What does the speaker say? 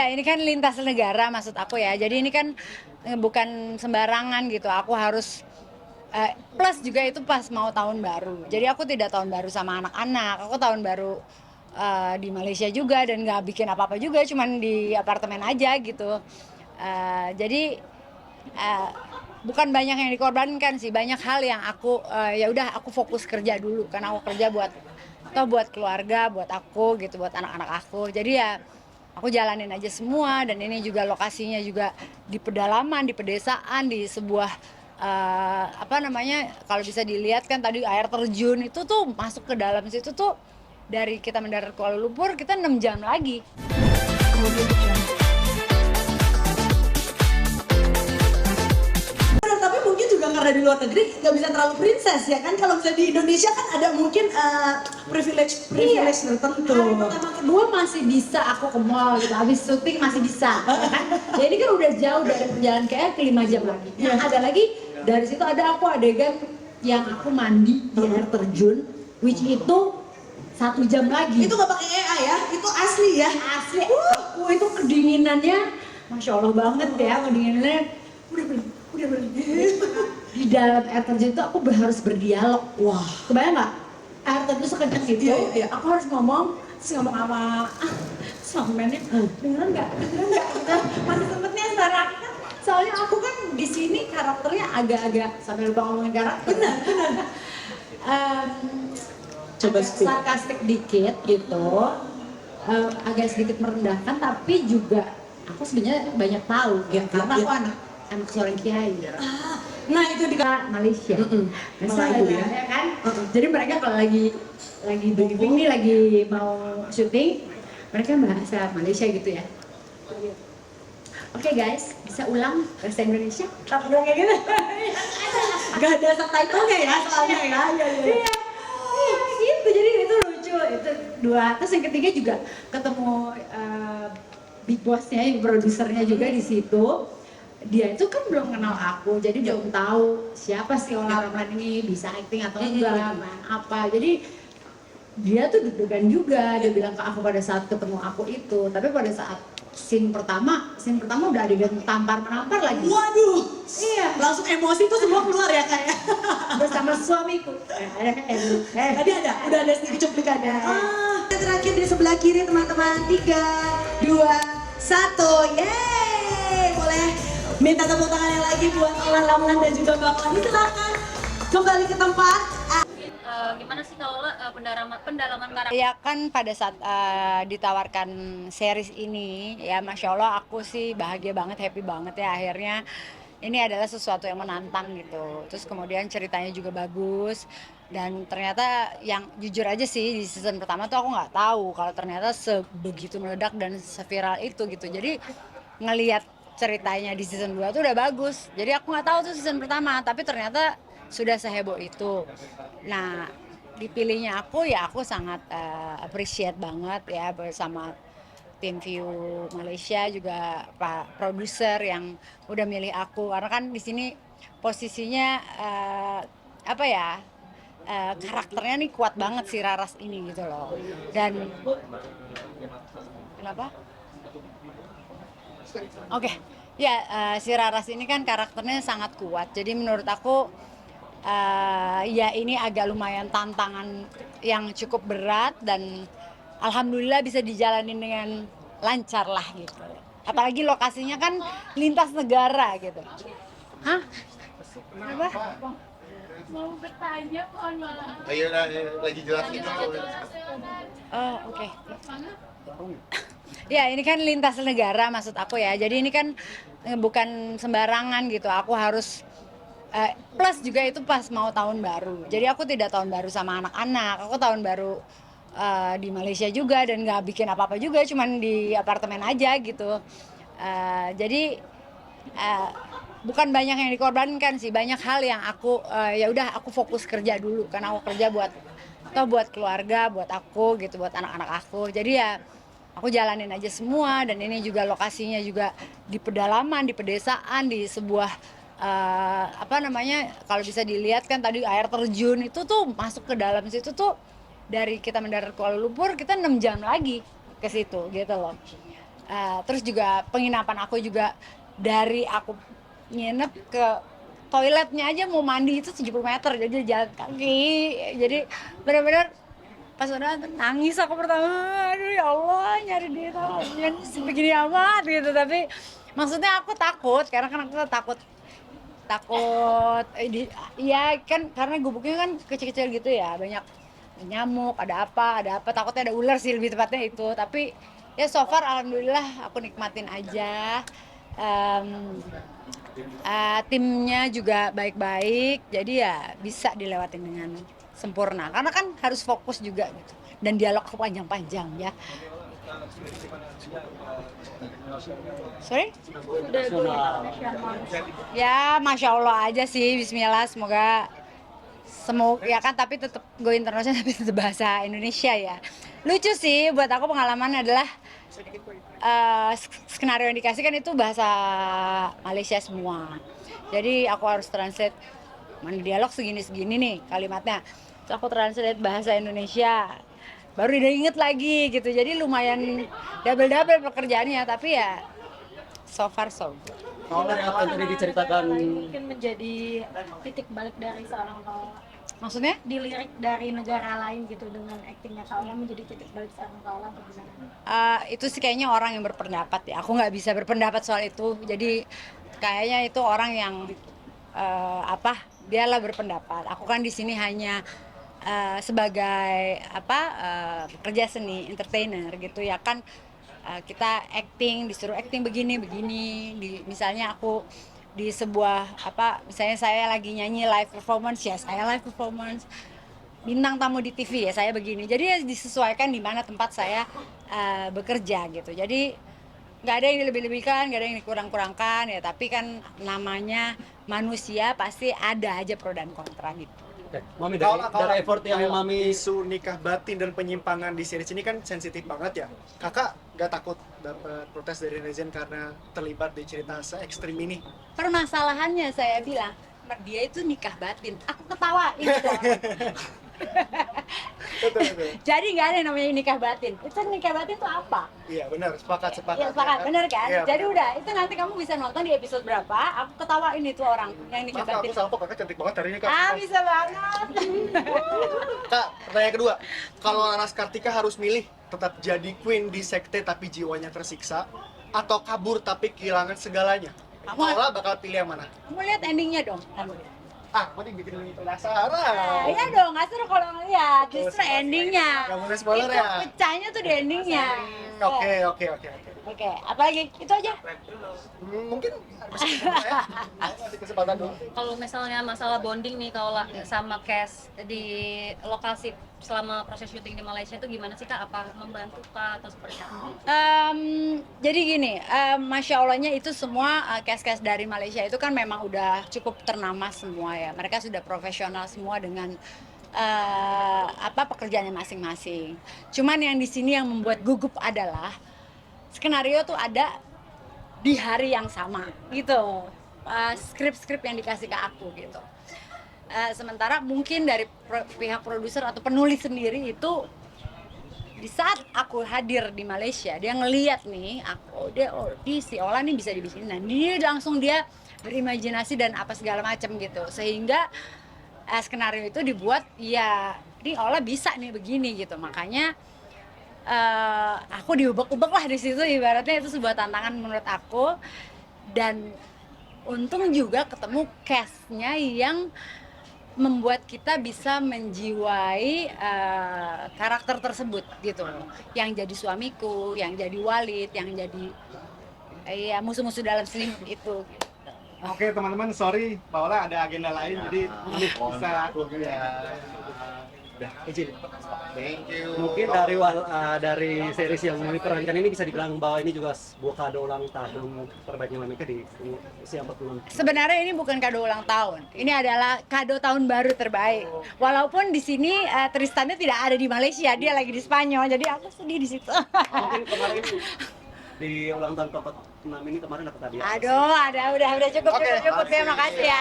Ya, ini kan lintas negara maksud aku ya. Jadi ini kan bukan sembarangan gitu. Aku harus plus juga itu pas mau tahun baru. Jadi aku tidak tahun baru sama anak-anak. Aku tahun baru di Malaysia juga dan nggak bikin apa-apa juga, cuman di apartemen aja gitu. Jadi uh, bukan banyak yang dikorbankan sih, banyak hal yang aku ya udah aku fokus kerja dulu karena aku kerja buat keluarga, buat aku gitu, buat anak-anak aku. Jadi ya aku jalanin aja semua, dan ini juga lokasinya juga di pedalaman, di pedesaan, di sebuah apa namanya, kalau bisa dilihat kan tadi air terjun itu tuh masuk ke dalam situ tuh, dari kita mendarat Kuala Lumpur kita 6 jam lagi. Tapi mungkin juga karena di luar negeri nggak bisa terlalu princess ya kan, kalau misalnya di Indonesia kan ada mungkin privilege tertentu. Hari pertama kedua masih bisa aku ke mall gitu, habis syuting masih bisa ya kan. Ya ini kan udah jauh dari perjalanan kayak ke 5 jam lagi. Nah, ada lagi dari situ ada aku adegan yang aku mandi di air terjun, which itu 1 jam lagi. Itu nggak pakai AI ya, itu asli ya. Asli, aku itu kedinginannya Masya Allah banget ya, kedinginannya udah berhenti. Di dalam air terjun itu aku harus berdialog. Wah, kebayang nggak? Air terjun sekencang itu, Iya. aku harus ngomong sama mennya, dengeran nggak? Kita masih sempetnya sekarang. Soalnya aku kan di sini karakternya agak-agak, sambil lupa ngomongin karakter. Benar. Coba Agak sarkastik dikit gitu, agak sedikit merendahkan, tapi juga aku sebenarnya banyak tahu ya, karena aku anak seorang kiai. Nah itu di Malaysia. Melayu ya. Ya kan? Jadi mereka kalau lagi briefing nih, lagi mau syuting, mereka bahasa Malaysia gitu ya. Oke guys, bisa ulang bahasa Indonesia? Tak bilang kayak gitu. Gak ada subtitle-nya ya soalnya ya. Iya, gitu. Jadi itu lucu. Itu dua. Terus yang ketiga juga ketemu big boss-nya, produsernya juga di situ. Dia itu kan belum kenal aku, jadi belum tahu siapa sih orang-orang ini, bisa acting atau enggak, main apa. Jadi dia tuh deg-degan juga. Dia bilang ke aku pada saat ketemu aku itu, tapi pada saat scene pertama udah adegan tampar-menampar lagi. Waduh, Iya, langsung emosi tuh semua keluar ya kayak. bersama suamiku. Tadi udah ada sedikit cuplikannya. Terakhir di sebelah kiri teman-teman, 3, 2, 1, yeay! Boleh minta tepuk tangannya lagi buat Olah Ramlan dan juga Mbak Koni, silakan kembali ke tempat. Gimana sih kalau pendalaman karakter? Ya kan pada saat ditawarkan series ini, ya Masya Allah aku sih bahagia banget, happy banget ya, akhirnya ini adalah sesuatu yang menantang gitu. Terus kemudian ceritanya juga bagus, dan ternyata yang jujur aja sih di season pertama tuh aku nggak tahu kalau ternyata sebegitu meledak dan seviral itu gitu. Jadi ngelihat ceritanya di season 2 tuh udah bagus. Jadi aku nggak tahu tuh season pertama, tapi ternyata sudah seheboh itu. Nah, dipilihnya aku, ya aku sangat appreciate banget ya, bersama tim View Malaysia juga Pak produser yang udah milih aku, karena kan di sini posisinya apa ya, karakternya nih kuat banget si Raras ini gitu loh. Dan kenapa? Oke, ya si Raras ini kan karakternya sangat kuat. Jadi menurut aku ya ini agak lumayan tantangan yang cukup berat, dan alhamdulillah bisa dijalanin dengan lancar lah gitu. Apalagi lokasinya kan lintas negara gitu. Hah? Apa? Mau bertanya, mohon maaf. Ayo lagi jelasin. Oh, oke. Ya, ini kan lintas negara maksud aku ya. Jadi ini kan bukan sembarangan gitu. Aku harus plus juga itu pas mau tahun baru. Jadi aku tidak tahun baru sama anak-anak. Aku tahun baru di Malaysia juga dan nggak bikin apa-apa juga, cuman di apartemen aja gitu. Jadi bukan banyak yang dikorbankan sih, banyak hal yang aku ya udah aku fokus kerja dulu karena aku kerja buat keluarga, buat aku gitu, buat anak-anak aku. Jadi ya aku jalanin aja semua, dan ini juga lokasinya juga di pedalaman, di pedesaan, di sebuah apa namanya, kalau bisa dilihat kan tadi air terjun itu tuh masuk ke dalam situ tuh, dari kita mendarat Kuala Lumpur kita 6 jam lagi ke situ gitu loh. Terus juga penginapan aku juga dari aku nginep ke toiletnya aja mau mandi itu 70 meter, jadi jalan kaki. Jadi benar-benar pas udah nangis aku pertama, aduh ya Allah nyari dia tahu begini amat gitu. Tapi maksudnya aku takut karena kan aku takut takut iya kan karena gubuknya kan kecil-kecil gitu ya, banyak nyamuk, ada apa takutnya ada ular sih lebih tepatnya itu. Tapi ya so far alhamdulillah aku nikmatin aja. Timnya juga baik-baik, jadi ya bisa dilewatin dengan sempurna karena kan harus fokus juga gitu dan dialog panjang-panjang ya. Sorry? Ya Masya Allah aja sih, Bismillah, semoga ya kan, tapi tetap go internasional tapi tetap bahasa Indonesia ya. Lucu sih buat aku, pengalaman adalah skenario yang dikasih kan itu bahasa Malaysia semua, jadi aku harus translate mana dialog segini nih kalimatnya, terus aku translate bahasa Indonesia baru udah inget lagi gitu. Jadi lumayan double pekerjaannya, tapi ya so far so good. Kalau dari apa yang tadi diceritakan, mungkin menjadi titik balik dari seorang Kaola, Maksudnya dilirik dari negara lain gitu dengan aktingnya Kaola menjadi titik balik seorang Kaola atau gimana? itu sih kayaknya orang yang berpendapat ya, aku nggak bisa berpendapat soal itu. Jadi kayaknya itu orang yang dialah berpendapat. Aku kan di sini hanya sebagai pekerja seni, entertainer gitu ya kan. Kita acting, disuruh acting begini misalnya aku di sebuah misalnya saya lagi nyanyi live performance ya saya live performance, bintang tamu di TV ya saya begini. Jadi ya disesuaikan di mana tempat saya bekerja gitu. Jadi nggak ada yang dilebih-lebihkan, nggak ada yang dikurang-kurangkan ya, tapi kan namanya manusia pasti ada aja pro dan kontra gitu. Mami dari effort yang Mami isu nikah batin dan penyimpangan di series ini kan sensitif banget ya. Kakak gak takut dapat protes dari netizen karena terlibat di cerita se-ekstrim ini? Permasalahannya saya bilang dia itu nikah batin, aku ketawain dong. Betul. Jadi nggak ada yang namanya nikah batin. Itu nikah batin itu apa? Iya benar, sepakat. Iya sepakat, bener kan? Iya, Jadi benar. udah, itu nanti kamu bisa nonton di episode berapa. Aku ketawain itu orang yang nikah Kak, batin. aku salvo, kakak cantik banget hari ini, Kak. Bisa banget. Kak, pertanyaan kedua. Kalau Laras Kartika harus milih tetap jadi queen di sekte tapi jiwanya tersiksa, atau kabur tapi kehilangan segalanya, Kaola bakal pilih yang mana? Kamu lihat endingnya dong. Mending bikin penasaran. Iya dong, nggak seru kalau ngeliat. Justru endingnya. Nggak boleh spoiler Itu ya? pecahnya tuh di endingnya. Oke. Oke, apalagi? Itu aja. Mungkin ya. Kasih kesempatan dulu. Kalau misalnya masalah bonding nih Kaola sama Cass di lokasi selama proses syuting di Malaysia itu gimana sih Kak? Apa membantu Kak atau seperti apa? Jadi gini, Masya Allahnya itu semua cast-cast dari Malaysia itu kan memang udah cukup ternama semua ya. Mereka sudah profesional semua dengan pekerjaannya masing-masing. Cuman yang di sini yang membuat gugup adalah skenario tuh ada di hari yang sama gitu. Skrip-skrip yang dikasih ke aku gitu. Sementara mungkin dari pihak produser atau penulis sendiri itu di saat aku hadir di Malaysia, dia ngeliat nih aku, si Ola nih bisa dibikin, nah dia langsung berimajinasi dan apa segala macam gitu, sehingga skenario itu dibuat ya ini Ola bisa nih begini gitu. Makanya aku diubek-ubek lah di situ, ibaratnya itu sebuah tantangan menurut aku. Dan untung juga ketemu cast-nya yang membuat kita bisa menjiwai karakter tersebut gitu. Yang jadi suamiku, yang jadi Walid, yang jadi musuh-musuh dalam selimut itu. Oke teman-teman, sorry Paola ada agenda lain, jadi bisa izin. Thank you. Mungkin dari series yang Mami perankan ini bisa dibilang bahwa ini juga sebuah kado ulang tahun terbaiknya Mami di usia 40. Sebenarnya ini bukan kado ulang tahun, ini adalah kado tahun baru terbaik. Walaupun di sini Tristannya tidak ada di Malaysia, dia lagi di Spanyol, jadi aku sedih di situ. Mungkin kemarin di ulang tahun ke-46 ini kemarin dapat hadiah. Aduh, udah cukup ya, makasih ya.